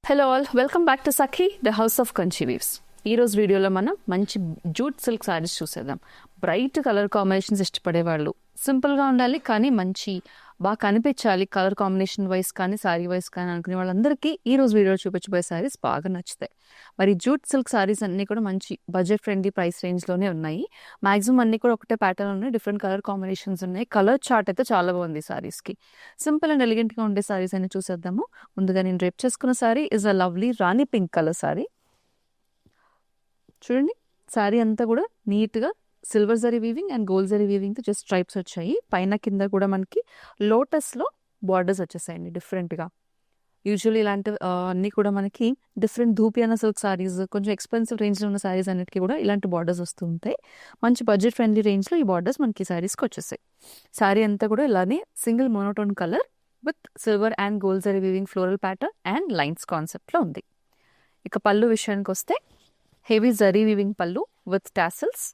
Hello all, welcome back to Sakhi the house of Kanchi weaves. ఈ రోజు వీడియోలో మనం మంచి జూట్ సిల్క్ సారీస్ చూసేద్దాం. బ్రైట్ కలర్ కాంబినేషన్స్ ఇష్టపడే వాళ్ళు, సింపుల్గా ఉండాలి కానీ మంచి బాగా కనిపించాలి కలర్ కాంబినేషన్ వైస్ కానీ సారీ వైస్ కానీ అనుకునే వాళ్ళందరికీ ఈ రోజు వీడియోలో చూపించబోయే సారీస్ బాగా నచ్చుతాయి. మరి జూట్ సిల్క్ సారీస్ అన్నీ కూడా మంచి బడ్జెట్ ఫ్రెండ్లీ ప్రైస్ రేంజ్లోనే ఉన్నాయి. మాక్సిమం అన్నీ కూడా ఒకటే ప్యాటర్న్ ఉన్నాయి, డిఫరెంట్ కలర్ కాంబినేషన్స్ ఉన్నాయి. కలర్ చార్ట్ అయితే చాలా బాగుంది సారీస్కి. సింపుల్ అండ్ ఎలిగెంట్గా ఉండే సారీస్ అని చూసేద్దాము. ముందుగా నేను రేప్ చేసుకున్న sari is a lovely rani pink colour sari. చూడండి, సారీ అంతా కూడా నీట్గా silver zari weaving and gold zari వీవింగ్తో జస్ట్ స్ట్రైప్స్ వచ్చాయి. పైన కింద కూడా మనకి లోటస్లో బార్డర్స్ వచ్చేసాయండి డిఫరెంట్గా. యూజువల్లీ ఇలాంటి అన్నీ కూడా మనకి డిఫరెంట్ ధూపియానా సిల్క్ సారీస్, కొంచెం ఎక్స్పెన్సివ్ రేంజ్లో ఉన్న సారీస్ అన్నిటికీ కూడా ఇలాంటి బార్డర్స్ వస్తూ ఉంటాయి. మంచి బడ్జెట్ ఫ్రెండ్లీ రేంజ్లో ఈ బార్డర్స్ మనకి సారీస్కి వచ్చేసాయి. సారీ అంతా కూడా ఇలానే single monotone colour with silver and gold zari weaving floral pattern and lines కాన్సెప్ట్లో ఉంది. ఇక పళ్ళు విషయానికి వస్తే heavy zari weaving pallu with tassels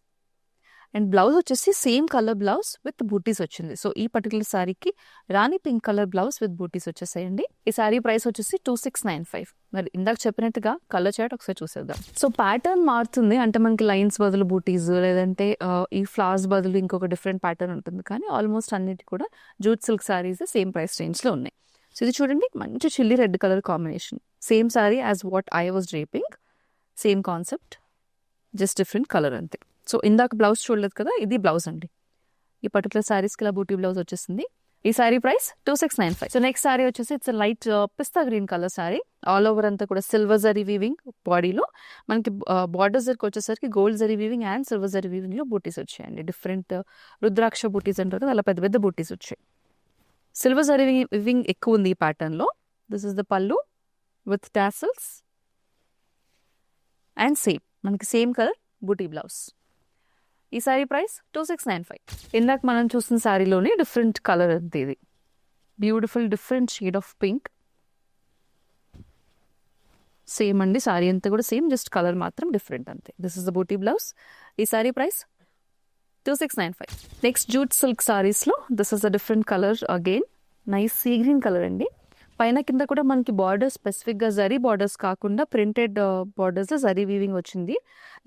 and blouse వచ్చేసి same colour blouse with buttis వచ్చింది. సో ఈ పర్టికులర్ సారీకి rani pink colour blouse with buttis వచ్చేసాయండి. ఈ సారీ ప్రైస్ వచ్చేసి 2695. మరి ఇందాక చెప్పినట్టుగా కలర్ చార్ట్ ఒకసారి చూసేద్దాం. సో ప్యాటర్న్ మారుతుంది, అంటే మనకి లైన్స్ బదులు బూటీస్, లేదంటే ఈ ఫ్లవర్స్ బదులు ఇంకొక డిఫరెంట్ ప్యాటర్న్ ఉంటుంది. కానీ ఆల్మోస్ట్ అన్నిటి కూడా jute silk saris same price రేంజ్లో ఉన్నాయి. సో ఇది చూడండి, మంచి chilli red colour combination. Same sorry as what I was draping, same concept, just different colour అంతే. సో ఇందాక బ్లౌజ్ చూడలేదు కదా, ఇది బ్లౌజ్ అండి. ఈ పర్టికులర్ సారీస్కి ఇలా బూటీ బ్లౌజ్ వచ్చేసింది. ఈ sari price 2695. So next sari వచ్చేసి it's light pista green colour sari. All over అంతా కూడా సిల్వర్ జరీ వీవింగ్ బాడీలో మనకి బార్డర్స్ దగ్గరికి వచ్చేసరికి gold zari weaving and silver zari వీవింగ్లో బూటీస్ వచ్చాయండి. డిఫరెంట్ రుద్రాక్ష బూటీస్ అంటారు కదా, అలా పెద్ద పెద్ద బూటీస్ వచ్చాయి. సిల్వర్ జరీ వీవింగ్ ఎక్కువ ఉంది ఈ ప్యాటర్న్లో. This is the pallu with tassels and మనకి సేమ్ కలర్ బూటీ బ్లౌజ్. ఈ సారీ ప్రైస్ 2695. ఇందాక మనం చూసిన సారీలోనే డిఫరెంట్ కలర్ అంతే. ఇది beautiful different shade of pink. Same అండి, సారీ అంతా కూడా సేమ్, జస్ట్ కలర్ మాత్రం డిఫరెంట్ అంతే. This is the butti blouse. ఈ sari price 2695. Next jute silk సారీస్లో this is a different colour again. Nice sea green colour అండి. పైన కింద కూడా మనకి బార్డర్స్ స్పెసిఫిక్గా జరీ బార్డర్స్ కాకుండా ప్రింటెడ్ బార్డర్స్ జరీ వీవింగ్ వచ్చింది.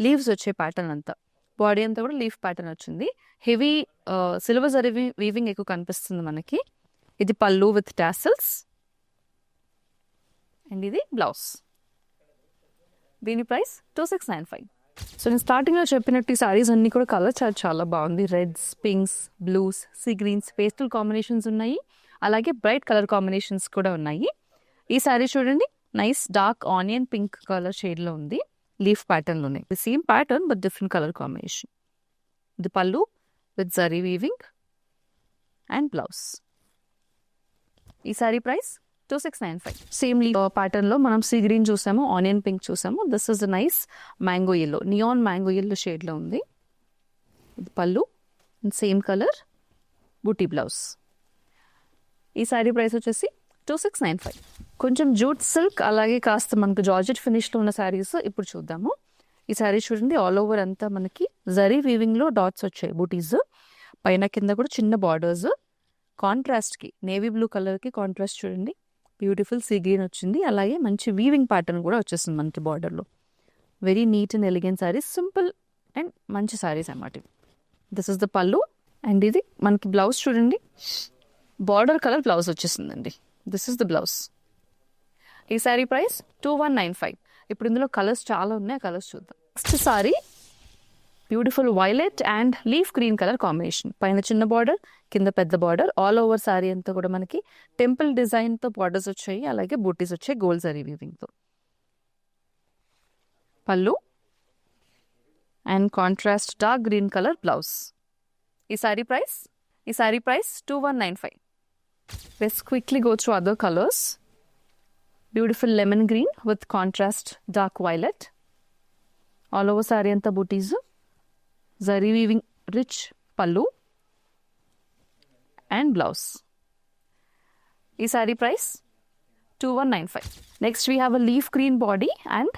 లీవ్స్ వచ్చే ప్యాటర్న్ అంతా, బాడీ అంతా కూడా లీఫ్ ప్యాటర్న్ వచ్చింది. హెవీ సిల్వర్ జరీ వీవింగ్ ఎక్కువ కనిపిస్తుంది మనకి. ఇది పళ్ళు విత్ టాసిల్స్ అండ్ ఇది బ్లౌజ్. దీని ప్రైస్ 2695. సో నేను స్టార్టింగ్లో చెప్పినట్టు ఈ సారీస్ అన్నీ కూడా కలర్ చాలా బాగుంది. Reds, pinks, blues, sea greens, pastel combinations ఉన్నాయి. అలాగే బ్రైట్ కలర్ కాంబినేషన్స్ కూడా ఉన్నాయి. ఈ సారీ చూడండి, nice dark onion pink colour షేడ్లో ఉంది. లీఫ్ ప్యాటర్న్లో ఉన్నాయి. Same pattern but different colour combination. ఇది పళ్ళు with zari weaving and blouse. ఈ సారీ ప్రైస్ 2695. సేమ్ ప్యాటర్న్లో మనం సీ గ్రీన్ చూసాము, ఆనియన్ పింక్ చూసాము. This is nice mango yellow, neon mango yellow షేడ్లో ఉంది. ఇది పళ్ళు అండ్ సేమ్ కలర్ బూటీ బ్లౌజ్. ఈ సారీ ప్రైస్ వచ్చేసి 2695. కొంచెం జూట్ సిల్క్ అలాగే కాస్త మనకు జార్జెట్ ఫినిష్లో ఉన్న శారీస్ ఇప్పుడు చూద్దాము. ఈ శారీ చూడండి, ఆల్ ఓవర్ అంతా మనకి జరీ వీవింగ్లో డాట్స్ వచ్చాయి, బూటీస్. పైన కింద కూడా చిన్న బార్డర్స్. కాంట్రాస్ట్కి నేవీ బ్లూ కలర్కి కాంట్రాస్ట్ చూడండి, బ్యూటిఫుల్ సీ గ్రీన్ వచ్చింది. అలాగే మంచి వీవింగ్ ప్యాటర్న్ కూడా వచ్చేసింది మనకి బార్డర్లో. Very neat and elegant sarees, simple and మంచి శారీస్ అన్నమాట. This is the pallu and ఇది మనకి బ్లౌజ్ చూడండి, బార్డర్ కలర్ బ్లౌజ్ వచ్చేసిందండి. This is the blouse. ఈ సారీ ప్రైస్ 2195. ఇప్పుడు ఇందులో కలర్స్ చాలా ఉన్నాయి, కలర్స్ చూద్దాం. Next sari beautiful violet and leaf green colour combination. పైన చిన్న బార్డర్, కింద పెద్ద బార్డర్. ఆల్ ఓవర్ సారీ అంతా కూడా మనకి టెంపుల్ డిజైన్తో బార్డర్స్ వచ్చాయి, అలాగే బూటీస్ వచ్చాయి గోల్డ్ జరీ వీవింగ్తో. పళ్ళు and contrast dark green colour blouse. ఈ sari price 2195. Let's quickly go through other colors. Beautiful lemon green with contrast dark violet. All over saree anta booties. Zari weaving rich pallu and blouse. Ee saree price 2195. Next we have a leaf green body and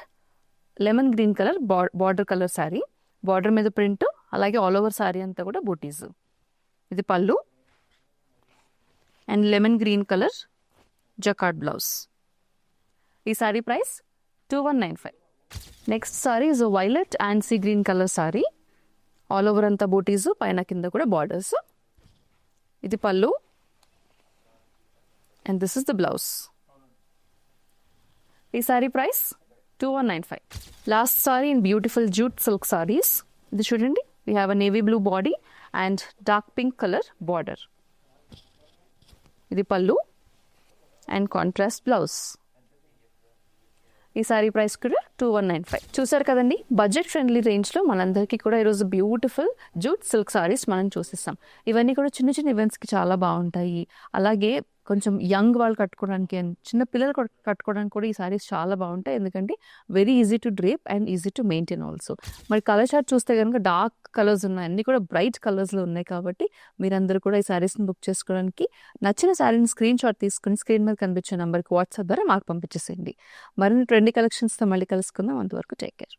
lemon green color border color saree. Border మీద print, అలాగే all over saree anta kuda booties. ఇది పళ్ళు and lemon green colour jacquard blouse. ఈ ఈ sari price 2195. Next sari is violet and sea green colour sari. All over అంతా booties, పైన కింద కూడా బార్డర్స్. ఇది పళ్ళు and this is the blouse. ఈ sari price 2195. Last sari in beautiful jute silk saris. ఇది చూడండి, we have a navy blue body and dark pink colour border. ఇది పళ్ళు అండ్ కాంట్రాస్ట్ బ్లౌజ్. ఈ సారీ ప్రైస్ కూడా 2195. చూసారు కదండి, బడ్జెట్ ఫ్రెండ్లీ రేంజ్లో మనందరికీ కూడా ఈరోజు బ్యూటిఫుల్ జూట్ సిల్క్ సారీస్ మనం చూసిస్తాం. ఇవన్నీ కూడా చిన్న చిన్న ఈవెంట్స్కి చాలా బాగుంటాయి. అలాగే కొంచెం యంగ్ వాళ్ళు కట్టుకోవడానికి అండ్ చిన్న పిల్లలు కట్టుకోవడానికి కూడా ఈ సారీస్ చాలా బాగుంటాయి. ఎందుకంటే very easy to drape and easy to maintain also. మరి కలర్ చార్ట్ చూస్తే కనుక డార్క్ కలర్స్ ఉన్నాయి, అన్నీ కూడా బ్రైట్ కలర్స్లో ఉన్నాయి. కాబట్టి మీరందరూ కూడా ఈ సారీస్ని బుక్ చేసుకోవడానికి నచ్చిన సారీని స్క్రీన్ షాట్ తీసుకుని స్క్రీన్ మీద కనిపించే నెంబర్కి వాట్సాప్ ద్వారా మాకు పంపించేసేయండి. మరిన్ని ట్రెండీ కలెక్షన్స్తో మళ్ళీ కలుసుకుందాం. అంతవరకు టేక్ కేర్.